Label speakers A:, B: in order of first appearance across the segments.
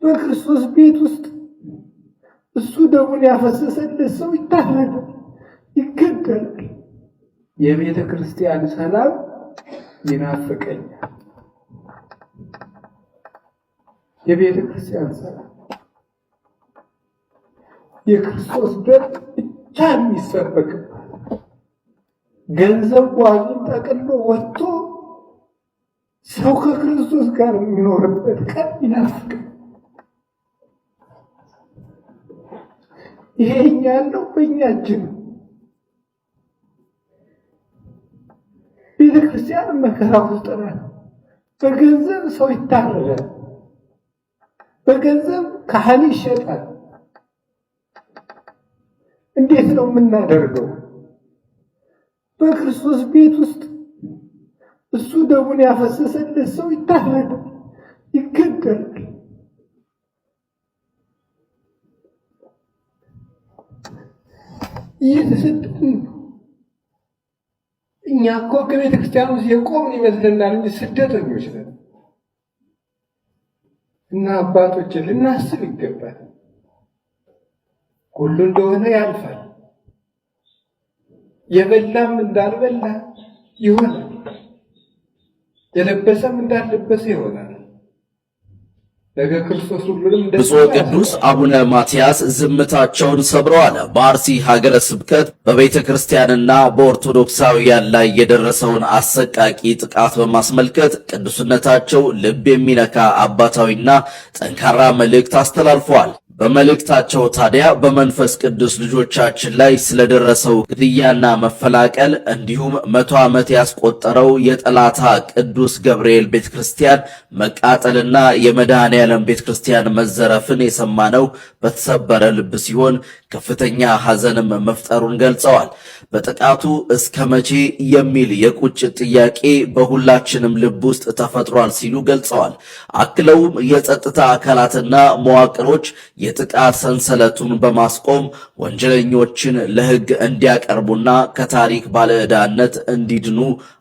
A: በክርስቶስ ቤት ውስጥ እሱ ደሙን ያፈሰሰለት ሰው ይታረዳል፣ ይገደላል። የቤተ ክርስቲያን ሰላም ይናፍቀኛል። የቤተ ክርስቲያን ሰላም የክርስቶስ ደም ብቻ የሚሰበክበት ገንዘብ ዋዙን ጠቅሎ ወጥቶ ሰው ከክርስቶስ ጋር የሚኖርበት ቀን ይናፍቃል። ይሄ እኛ ያለው በእኛ እጅ ነው። ቤተክርስቲያን መከራ ውስጥ ናት። በገንዘብ ሰው ይታረዳል፣ በገንዘብ ካህን ይሸጣል። እንዴት ነው የምናደርገው? በክርስቶስ ቤት ውስጥ እሱ ደሙን ያፈሰሰለት ሰው ይታረዳል፣ ይገደላል። እየተሰደድን ነው። እኛ እኮ ከቤተ ክርስቲያን ውስጥ የቆምን ይመስለናል እንጂ ስደተኞች ነን። እና አባቶችን ልናስብ ይገባል። ሁሉ እንደሆነ ያልፋል። የበላም እንዳልበላ ይሆናል፣ የለበሰም እንዳልለበሰ ይሆናል። ነገ ክርስቶስ ሁሉንም
B: ብፁዕ ቅዱስ አቡነ ማትያስ ዝምታቸውን ሰብረዋል። በአርሲ ሀገረ ስብከት በቤተ ክርስቲያንና በኦርቶዶክሳውያን ላይ የደረሰውን አሰቃቂ ጥቃት በማስመልከት ቅዱስነታቸው ልብ የሚነካ አባታዊና ጠንካራ መልእክት አስተላልፈዋል። በመልእክታቸው ታዲያ በመንፈስ ቅዱስ ልጆቻችን ላይ ስለደረሰው ግድያና መፈላቀል እንዲሁም 100 ዓመት ያስቆጠረው የጠላታ ቅዱስ ገብርኤል ቤተክርስቲያን መቃጠልና የመድኃኔዓለም ቤተክርስቲያን መዘረፍን የሰማነው በተሰበረ ልብ ሲሆን ከፍተኛ ሐዘንም መፍጠሩን ገልጸዋል። በጥቃቱ እስከ መቼ የሚል የቁጭት ጥያቄ በሁላችንም ልብ ውስጥ ተፈጥሯል ሲሉ ገልጸዋል። አክለውም የጸጥታ አካላትና መዋቅሮች የጥቃት ሰንሰለቱን በማስቆም ወንጀለኞችን ለሕግ እንዲያቀርቡና ከታሪክ ባለዕዳነት እንዲድኑ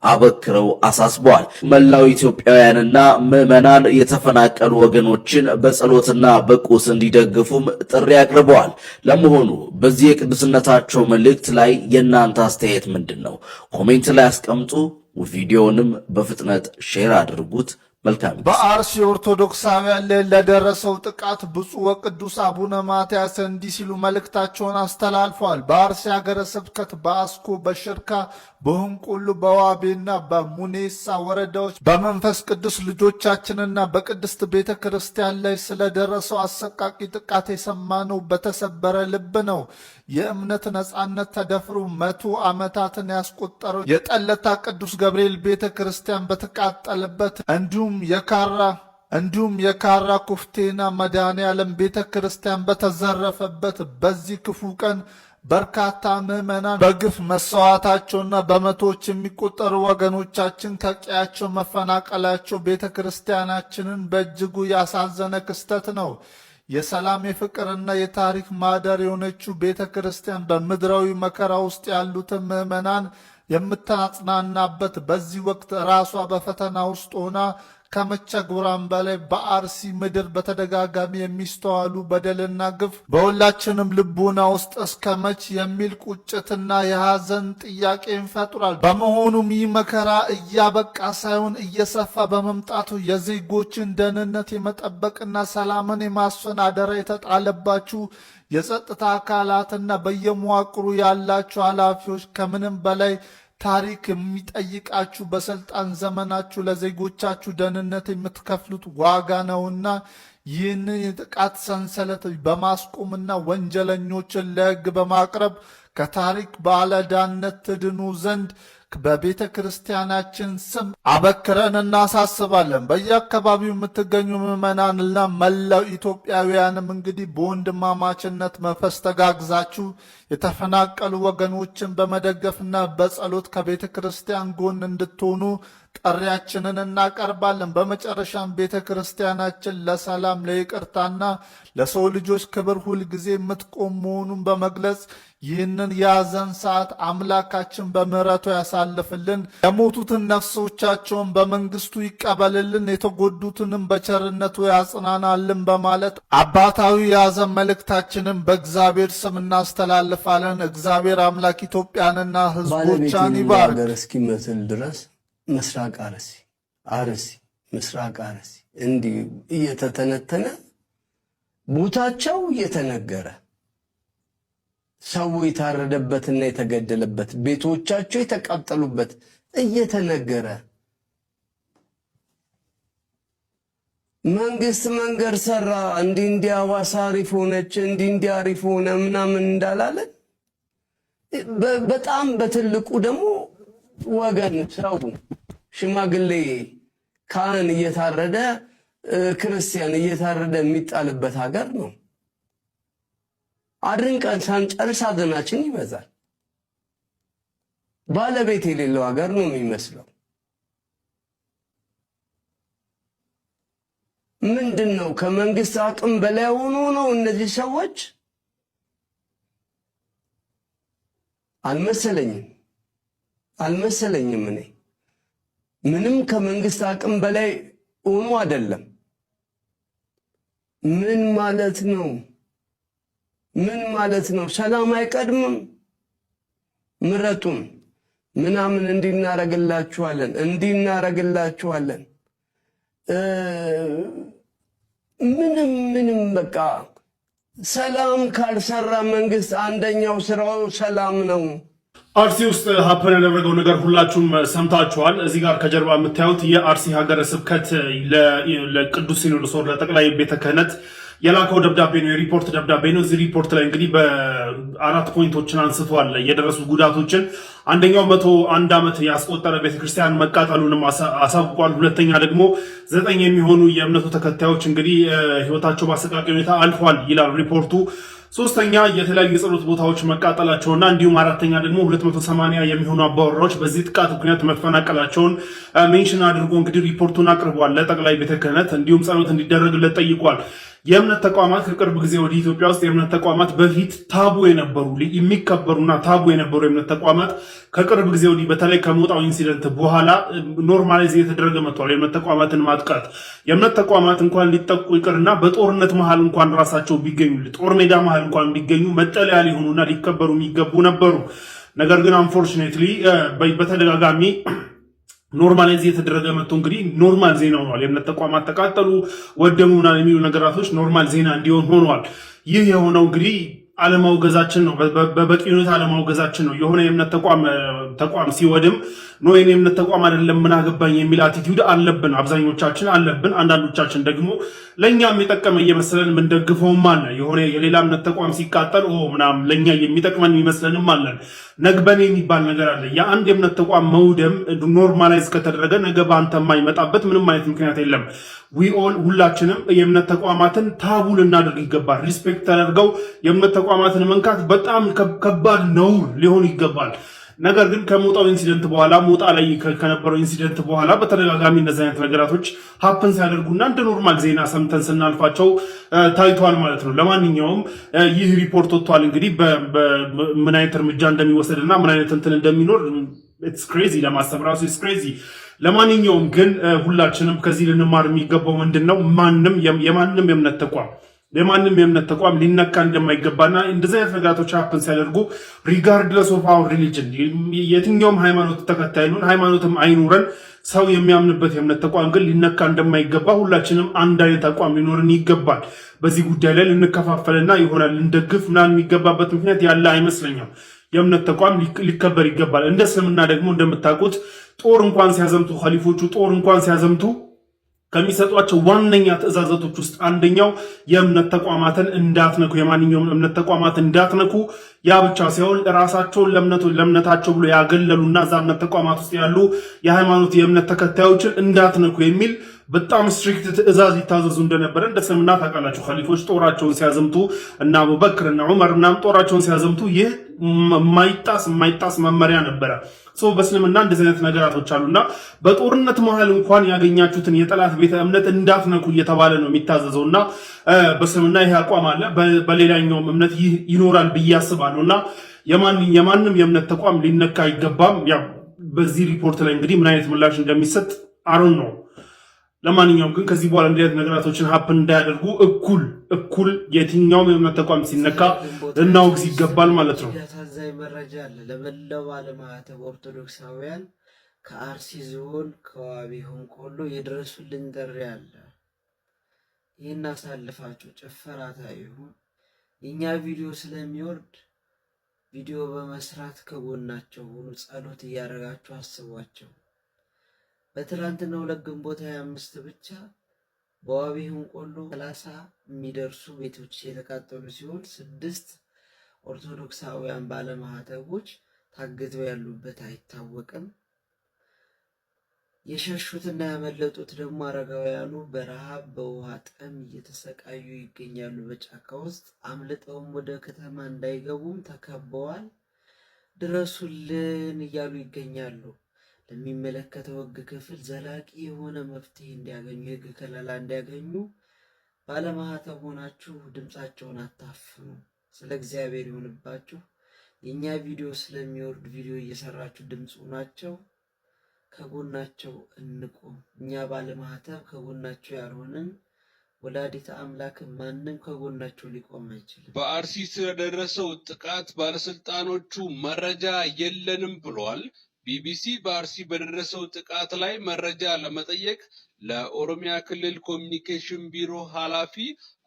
B: አበክረው አሳስበዋል። መላው ኢትዮጵያውያንና ምዕመናን የተፈናቀሉ ወገኖችን በጸሎትና በቁስ እንዲደግፉም ጥሪ አቅርበዋል። ለመሆኑ በዚህ የቅዱስነታቸው መልእክት ላይ የእናንተ አስተያየት ምንድን ነው? ኮሜንት ላይ አስቀምጡ። ቪዲዮውንም በፍጥነት ሼር አድርጉት። መልካም።
C: በአርሲ ኦርቶዶክሳውያን ላይ ለደረሰው ጥቃት ብፁዕ ወቅዱስ አቡነ ማትያስ እንዲህ ሲሉ መልእክታቸውን አስተላልፈዋል። በአርሲ ሀገረ ስብከት በአስኮ፣ በሽርካ፣ በሁንቁሉ፣ በዋቤና በሙኔሳ ወረዳዎች በመንፈስ ቅዱስ ልጆቻችንና በቅድስት ቤተ ክርስቲያን ላይ ስለደረሰው አሰቃቂ ጥቃት የሰማነው በተሰበረ ልብ ነው። የእምነት ነጻነት ተደፍሮ 100 ዓመታትን ያስቆጠረው የጠለታ ቅዱስ ገብርኤል ቤተ ክርስቲያን በተቃጠለበት እንዲሁም የካራ ኩፍቴና መድኃኔዓለም ቤተ ክርስቲያን በተዘረፈበት በዚህ ክፉ ቀን በርካታ ምዕመናን በግፍ መሰዋታቸውና በመቶዎች የሚቆጠሩ ወገኖቻችን ከቀያቸው መፈናቀላቸው ቤተ ክርስቲያናችንን በእጅጉ ያሳዘነ ክስተት ነው። የሰላም የፍቅርና የታሪክ ማደር የሆነችው ቤተ ክርስቲያን በምድራዊ መከራ ውስጥ ያሉትን ምዕመናን የምታጽናናበት በዚህ ወቅት ራሷ በፈተና ውስጥ ሆና ከመቸጉራን በላይ በአርሲ ምድር በተደጋጋሚ የሚስተዋሉ በደልና ግፍ በሁላችንም ልቡና ውስጥ እስከ መች የሚል ቁጭትና የሐዘን ጥያቄን ፈጥሯል። በመሆኑም ይህ መከራ እያበቃ ሳይሆን እየሰፋ በመምጣቱ የዜጎችን ደህንነት የመጠበቅና ሰላምን የማስፈን አደራ የተጣለባችሁ የጸጥታ አካላትና በየመዋቅሩ ያላችሁ ኃላፊዎች ከምንም በላይ ታሪክ የሚጠይቃችሁ በስልጣን ዘመናችሁ ለዜጎቻችሁ ደህንነት የምትከፍሉት ዋጋ ነውና ይህንን የጥቃት ሰንሰለት በማስቆምና ወንጀለኞችን ለሕግ በማቅረብ ከታሪክ ባለዕዳነት ትድኑ ዘንድ በቤተ ክርስቲያናችን ስም አበክረን እናሳስባለን። በየአካባቢው የምትገኙ ምዕመናንና መላው ኢትዮጵያውያንም እንግዲህ በወንድማማችነት መንፈስ ተጋግዛችሁ የተፈናቀሉ ወገኖችን በመደገፍና በጸሎት ከቤተ ክርስቲያን ጎን እንድትሆኑ ጥሪያችንን እናቀርባለን። በመጨረሻም ቤተ ክርስቲያናችን ለሰላም፣ ለይቅርታና ለሰው ልጆች ክብር ሁልጊዜ የምትቆም መሆኑን በመግለጽ ይህንን ይህንን የያዘን ሰዓት አምላካችን በምህረቱ ያሳልፍልን። የሞቱትን ነፍሶቻቸውን በመንግስቱ ይቀበልልን፣ የተጎዱትንም በቸርነቱ ያጽናናልን በማለት አባታዊ የያዘን መልእክታችንን በእግዚአብሔር ስም እናስተላልፋለን። እግዚአብሔር አምላክ ኢትዮጵያንና ህዝቦቿን ይባርክ።
D: ሀገር እስኪመስል ድረስ ምስራቅ አርሲ ምስራቅ አርሲ እንዲህ እየተተነተነ ቦታቸው እየተነገረ ሰው የታረደበትና የተገደለበት ቤቶቻቸው የተቃጠሉበት እየተነገረ መንግስት መንገድ ሰራ እንዲህ ሐዋሳ አሪፍ ሆነች እንዲህ አሪፍ ሆነ ምናምን እንዳላለን በጣም በትልቁ ደግሞ ወገን ሰው ሽማግሌ ካህን እየታረደ ክርስቲያን እየታረደ የሚጣልበት ሀገር ነው። አድርንቀን ሳንጨርስ ሐዘናችን ይበዛል። ባለቤት የሌለው ሀገር ነው የሚመስለው። ምንድነው? ከመንግስት አቅም በላይ ሆኖ ነው እነዚህ ሰዎች? አልመሰለኝም። እኔ ምንም ከመንግስት አቅም በላይ ሆኖ አይደለም። ምን ማለት ነው? ሰላም አይቀድምም? ምረጡን ምናምን እንዲናረግላችኋለን ምንም በቃ ሰላም ካልሰራ መንግስት አንደኛው ስራው ሰላም ነው።
E: አርሲ ውስጥ ሀፐን ያደረገው ነገር ሁላችሁም ሰምታችኋል። እዚህ ጋር ከጀርባ የምታዩት የአርሲ ሀገረ ስብከት ለቅዱስ ሲኖዶስ ለጠቅላይ ቤተ ክህነት የላከው ደብዳቤ ነው፣ የሪፖርት ደብዳቤ ነው። እዚህ ሪፖርት ላይ እንግዲህ በ4 ፖይንቶችን አንስቷል የደረሱ ጉዳቶችን። አንደኛው 101 ዓመት ያስቆጠረ ቤተክርስቲያን መቃጠሉንም አሳውቋል። ሁለተኛ ደግሞ 9 የሚሆኑ የእምነቱ ተከታዮች እንግዲህ ህይወታቸው በአሰቃቂ ሁኔታ አልፏል ይላል ሪፖርቱ። ሶስተኛ የተለያዩ የጸሎት ቦታዎች መቃጠላቸውና እንዲሁም አራተኛ ደግሞ 280 የሚሆኑ አባወራዎች በዚህ ጥቃት ምክንያት መፈናቀላቸውን ሜንሽን አድርጎ እንግዲህ ሪፖርቱን አቅርቧል ለጠቅላይ ቤተ ክህነት። እንዲሁም ጸሎት እንዲደረግለት ጠይቋል። የእምነት ተቋማት ከቅርብ ጊዜ ወደ ኢትዮጵያ ውስጥ የእምነት ተቋማት በፊት ታቡ የነበሩ የሚከበሩና ታቡ የነበሩ የእምነት ተቋማት ከቅርብ ጊዜ ወዲህ በተለይ ከሞጣው ኢንሲደንት በኋላ ኖርማላይዝ እየተደረገ መጥቷል። የእምነት ተቋማትን ማጥቃት የእምነት ተቋማት እንኳን ሊጠቁ ይቅርና በጦርነት መሃል እንኳን ራሳቸው ቢገኙ ጦር ሜዳ መሃል እንኳን ቢገኙ መጠለያ ሊሆኑና ሊከበሩ የሚገቡ ነበሩ። ነገር ግን አንፎርቹኔትሊ በተደጋጋሚ ኖርማላይዝ የተደረገ መጥቶ እንግዲህ ኖርማል ዜና ሆኗል። የእምነት ተቋማት ተቃጠሉ፣ ወደሙና የሚሉ ነገራቶች ኖርማል ዜና እንዲሆን ሆኗል። ይህ የሆነው እንግዲህ አለማውገዛችን ነው። በበቂ ሁኔታ አለማውገዛችን ነው። የሆነ የእምነት ተቋም ሲወድም ነው የኔ የእምነት ተቋም አይደለም ምን አገባኝ የሚል አቲቲዩድ አለብን፣ አብዛኞቻችን አለብን። አንዳንዶቻችን ደግሞ ለኛም የጠቀመ እየመሰለን ምንደግፈውም አለ። የሆነ የሌላ እምነት ተቋም ሲቃጠል ምናምን ለኛ የሚጠቅመን የሚመስለንም አለን። ነግበኔ የሚባል ነገር አለ። የአንድ የእምነት ተቋም መውደም ኖርማላይዝ ከተደረገ ነገ በአንተ የማይመጣበት ምንም አይነት ምክንያት የለም። ሁላችንም የእምነት ተቋማትን ታቡ ልናደርግ ይገባል። ሪስፔክት ተደርገው የእምነት ተቋማትን መንካት በጣም ከባድ ነውር ሊሆን ይገባል። ነገር ግን ከሞጣው ኢንሲደንት በኋላ ሞጣ ላይ ከነበረው ኢንሲደንት በኋላ በተደጋጋሚ እነዚህ አይነት ነገራቶች ሀፕን ሲያደርጉና እንደ ኖርማል ዜና ሰምተን ስናልፋቸው ታይቷል ማለት ነው። ለማንኛውም ይህ ሪፖርት ወጥቷል። እንግዲህ ምን አይነት እርምጃ እንደሚወሰድና ምን አይነት እንትን እንደሚኖር ኢትስ ክሬዚ ለማሰብ ራሱ ኢትስ ክሬዚ። ለማንኛውም ግን ሁላችንም ከዚህ ልንማር የሚገባው ምንድነው? የማንም የእምነት ተቋም ሊነካ እንደማይገባና እንደዚህ አይነት ነገራቶች ሀፕን ሲያደርጉ ሪጋርድለስ ኦፍ አወር ሪሊጅን የትኛውም ሃይማኖት ተከታይ ነን ሃይማኖትም አይኑረን ሰው የሚያምንበት የእምነት ተቋም ግን ሊነካ እንደማይገባ ሁላችንም አንድ አይነት አቋም ሊኖርን ይገባል። በዚህ ጉዳይ ላይ ልንከፋፈልና ይሆናል ልንደግፍ ምናምን የሚገባበት ምክንያት ያለ አይመስለኝም። የእምነት ተቋም ሊከበር ይገባል። እንደ እስልምና ደግሞ እንደምታውቁት ጦር እንኳን ሲያዘምቱ ኸሊፎቹ ጦር እንኳን ሲያዘምቱ ከሚሰጧቸው ዋነኛ ትእዛዛቶች ውስጥ አንደኛው የእምነት ተቋማትን እንዳትነኩ፣ የማንኛውም እምነት ተቋማትን እንዳትነኩ፣ ያ ብቻ ሳይሆን ራሳቸውን ለእምነታቸው ብሎ ያገለሉና እዛ እምነት ተቋማት ውስጥ ያሉ የሃይማኖት የእምነት ተከታዮችን እንዳትነኩ የሚል በጣም ስትሪክት ትእዛዝ ይታዘዙ እንደነበረ እንደ እስልምና ታውቃላችሁ። ኸሊፎች ጦራቸውን ሲያዘምቱ እና አቡበክር እና ዑመር ምናምን ጦራቸውን ሲያዘምቱ ይህ የማይጣስ መመሪያ ነበረ። በእስልምና እንደዚህ አይነት ነገራቶች አሉና በጦርነት መሃል እንኳን ያገኛችሁትን የጠላት ቤተ እምነት እንዳትነኩ እየተባለ ነው የሚታዘዘውና በእስልምና ይህ አቋም አለ። በሌላኛውም እምነት ይህ ይኖራል ብዬ አስባለሁና የማንም የእምነት ተቋም ሊነካ አይገባም። ያው በዚህ ሪፖርት ላይ እንግዲህ ምን አይነት ምላሽ እንደሚሰጥ አሩን ነው። ለማንኛውም ግን ከዚህ በኋላ እንዲህ አይነት ነገራቶችን ሀፕን እንዳያደርጉ እኩል የትኛውም የእምነት ተቋም ሲነካ ልናወግዝ ይገባል ማለት ነው።
F: ያሳዛኝ መረጃ አለ ለመላው ባለማዕተብ ኦርቶዶክሳውያን ከአርሲ ዞን ከዋቢ ሆንቆሎ የድረሱልን ጥሪ አለ። ይህን አሳልፋችሁ ጭፈራ ታዩ። የኛ ቪዲዮ ስለሚወርድ ቪዲዮ በመስራት ከጎናቸው ሁኑ። ጸሎት እያደረጋችሁ አስቧቸው። በትላንትናው ግንቦት 25 ብቻ በዋቢ ሆንቆሎ 30 የሚደርሱ ቤቶች የተቃጠሉ ሲሆን 6 ኦርቶዶክሳውያን ባለማዕተቦች ታግተው ያሉበት አይታወቅም። የሸሹትና ያመለጡት ደግሞ አረጋውያኑ በረሃብ በውሃ ጥም እየተሰቃዩ ይገኛሉ። በጫካ ውስጥ አምልጠውም ወደ ከተማ እንዳይገቡም ተከበዋል። ድረሱልን እያሉ ይገኛሉ። ለሚመለከተው ሕግ ክፍል ዘላቂ የሆነ መፍትሄ እንዲያገኙ የሕግ ከለላ እንዲያገኙ ባለማዕተብ ሆናችሁ ድምፃቸውን አታፍኑ። ስለ እግዚአብሔር ይሁንባችሁ። የኛ ቪዲዮ ስለሚወርድ ቪዲዮ እየሰራችሁ ድምፁ ናቸው። ከጎናቸው እንቆም። እኛ ባለማዕተብ ከጎናቸው ያልሆንን ወላዲተ አምላክ ማንም ከጎናቸው ሊቆም አይችልም።
D: በአርሲ ስለደረሰው ጥቃት ባለስልጣኖቹ መረጃ የለንም ብሏል። ቢቢሲ በአርሲ በደረሰው ጥቃት ላይ መረጃ ለመጠየቅ ለኦሮሚያ ክልል ኮሚኒኬሽን ቢሮ ኃላፊ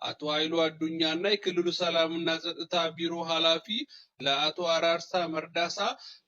D: አቶ ኃይሉ አዱኛና የክልሉ ሰላምና ጸጥታ ቢሮ ኃላፊ ለአቶ አራርሳ መርዳሳ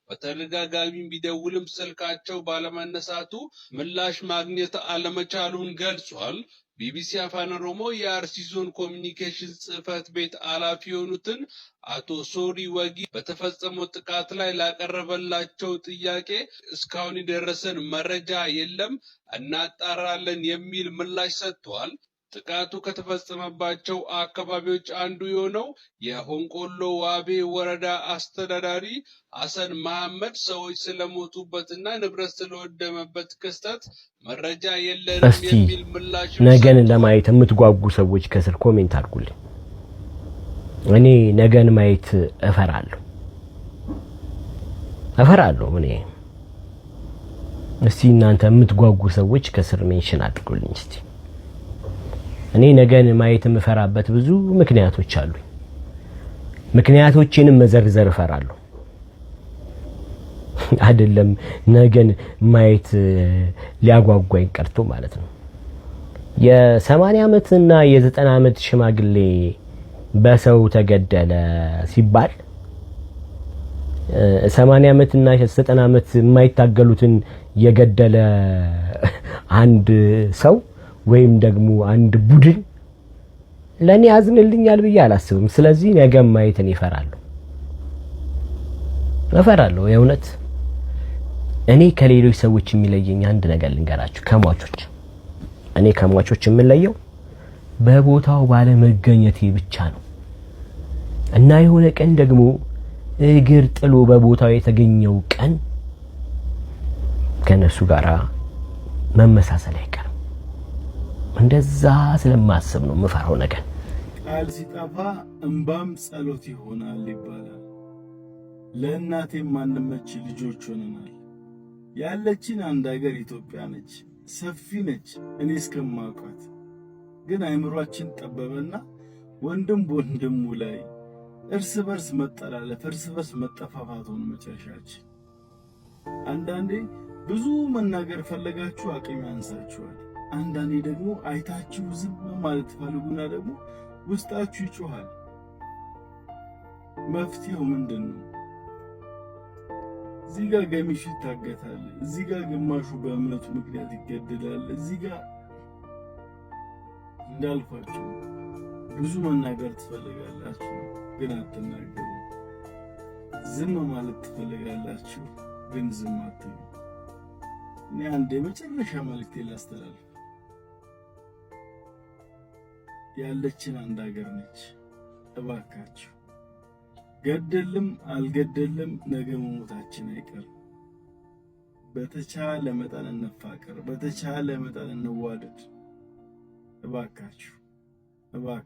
D: በተደጋጋሚ ቢደውልም ስልካቸው ባለመነሳቱ ምላሽ ማግኘት አለመቻሉን ገልጿል። ቢቢሲ አፋን ኦሮሞ የአርሲ ዞን ኮሚኒኬሽን ጽህፈት ቤት ኃላፊ የሆኑትን አቶ ሶሪ ወጊ በተፈጸመው ጥቃት ላይ ላቀረበላቸው ጥያቄ እስካሁን የደረሰን መረጃ የለም፣ እናጣራለን የሚል ምላሽ ሰጥተዋል። ጥቃቱ ከተፈጸመባቸው አካባቢዎች አንዱ የሆነው የሆንቆሎ ዋቤ ወረዳ አስተዳዳሪ ሐሰን መሐመድ ሰዎች ስለሞቱበትና ንብረት ስለወደመበት ክስተት መረጃ የለንም የሚል ምላሽ
G: ነገን ለማየት የምትጓጉ ሰዎች ከስር ኮሜንት አድርጉልኝ። እኔ ነገን ማየት እፈራለሁ። እኔ እስቲ እናንተ የምትጓጉ ሰዎች ከስር ሜንሽን አድርጉልኝ እስቲ። እኔ ነገን ማየት የምፈራበት ብዙ ምክንያቶች አሉ። ምክንያቶቼንም መዘርዘር እፈራለሁ። አይደለም ነገን ማየት ሊያጓጓኝ ቀርቶ ማለት ነው። የ80 ዓመትና የ90 ዓመት ሽማግሌ በሰው ተገደለ ሲባል 80 ዓመትና 90 ዓመት የማይታገሉትን የገደለ አንድ ሰው ወይም ደግሞ አንድ ቡድን ለኔ ያዝንልኛል ብዬ አላስብም። ስለዚህ ነገ ማየትን እፈራለሁ። የእውነት እኔ ከሌሎች ሰዎች የሚለየኝ አንድ ነገር ልንገራችሁ። ከሟቾች የምለየው በቦታው ባለ መገኘቴ ብቻ ነው እና የሆነ ቀን ደግሞ እግር ጥሎ በቦታው የተገኘው ቀን ከነሱ ጋር መመሳሰል አይቀርም። እንደዛ ስለማስብ ነው የምፈራው ነገር።
H: ቃል ሲጠፋ እንባም ጸሎት ይሆናል ይባላል። ለእናቴም ማንመች ልጆች ሆነናል። ያለችን አንድ ሀገር ኢትዮጵያ ነች፣ ሰፊ ነች እኔ እስከማውቃት። ግን አይምሯችን ጠበበና ወንድም በወንድሙ ላይ እርስ በርስ መጠላለፍ፣ እርስ በርስ መጠፋፋት ሆነ መጨረሻችን። አንዳንዴ ብዙ መናገር ፈለጋችሁ አቅም ያንሳችኋል። አንዳንዴ ደግሞ አይታችሁ ዝም ማለት ፈልጉና ደግሞ ውስጣችሁ ይጮሃል። መፍትሄው ምንድነው? እዚህ ጋር ገሚሱ ይታገታል፣ እዚህ ጋር ግማሹ በእምነቱ ምክንያት ይገደላል። እዚህ ጋር እንዳልኳችሁ ብዙ መናገር ትፈልጋላችሁ ግን አትናገሩ። ዝም ማለት ትፈልጋላችሁ ግን ዝም አትሉ። እኔ አንድ የመጨረሻ መልእክት ላስተላልፍ። ያለችን አንድ ሀገር ነች። እባካችሁ ገደልም አልገደልም ነገ መሞታችን አይቀርም። በተቻለ መጠን እንፋቀር፣ በተቻለ መጠን እንዋደድ። እባካችሁ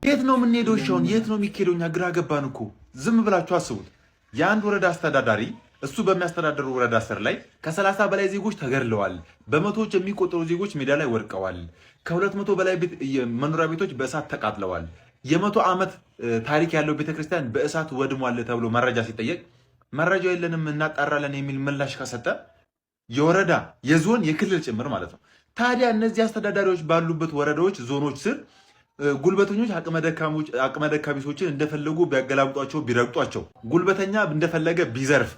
I: የት ነው የምንሄደው? ሻውን የት ነው የሚኬደው? እኛ ግራ ገባን እኮ። ዝም ብላችሁ አስቡት። የአንድ ወረዳ አስተዳዳሪ እሱ በሚያስተዳደሩ ወረዳ ስር ላይ ከ30 በላይ ዜጎች ተገድለዋል። በመቶዎች የሚቆጠሩ ዜጎች ሜዳ ላይ ወድቀዋል። ከ200 በላይ መኖሪያ ቤቶች በእሳት ተቃጥለዋል። የ100 ዓመት ታሪክ ያለው ቤተክርስቲያን በእሳት ወድሟል ተብሎ መረጃ ሲጠየቅ መረጃ የለንም እናጣራለን የሚል ምላሽ ከሰጠ የወረዳ የዞን የክልል ጭምር ማለት ነው። ታዲያ እነዚህ አስተዳዳሪዎች ባሉበት ወረዳዎች ዞኖች ስር ጉልበተኞች አቅመ ደካቢሶችን እንደፈለጉ ቢያገላብጧቸው ቢረግጧቸው፣ ጉልበተኛ እንደፈለገ ቢዘርፍ፣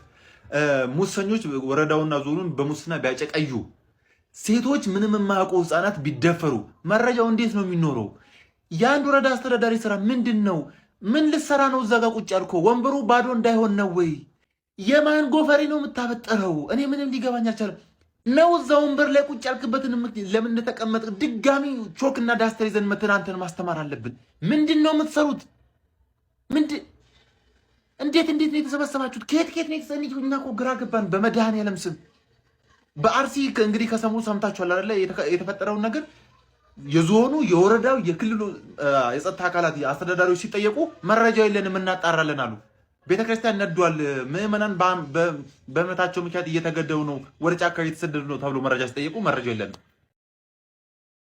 I: ሙሰኞች ወረዳውና ዞኑን በሙስና ቢያጨቀዩ፣ ሴቶች ምንም የማያውቁ ህፃናት ቢደፈሩ መረጃው እንዴት ነው የሚኖረው? የአንድ ወረዳ አስተዳዳሪ ስራ ምንድን ነው? ምን ልሰራ ነው እዛ ጋር ቁጭ ያልከው? ወንበሩ ባዶ እንዳይሆን ነው ወይ? የማን ጎፈሬ ነው የምታበጠረው? እኔ ምንም ሊገባኝ አልቻለም። ነው እዛ ወንበር ላይ ቁጭ ያልክበትን ለምን እንደተቀመጥ ድጋሚ ቾክና ዳስተር ይዘን መተን አንተን ማስተማር አለብን? ምንድን ነው የምትሰሩት? እንዴት ነው የተሰበሰባችሁት? ከየት ነው የተሰኒት? እኛ እኮ ግራ ገባን። በመድኃኔዓለም ስም በአርሲ እንግዲህ ከሰሞኑ ሰምታችኋል አይደለ? የተፈጠረውን ነገር የዞኑ የወረዳው የክልሉ የጸጥታ አካላት አስተዳዳሪዎች ሲጠየቁ መረጃ የለንም እናጣራለን አሉ። ቤተክርስቲያን ነዷል፣ ምዕመናን በእምነታቸው ምክንያት እየተገደሉ ነው፣ ወደ ጫካ እየተሰደዱ ነው ተብሎ መረጃ ሲጠየቁ መረጃ የለንም።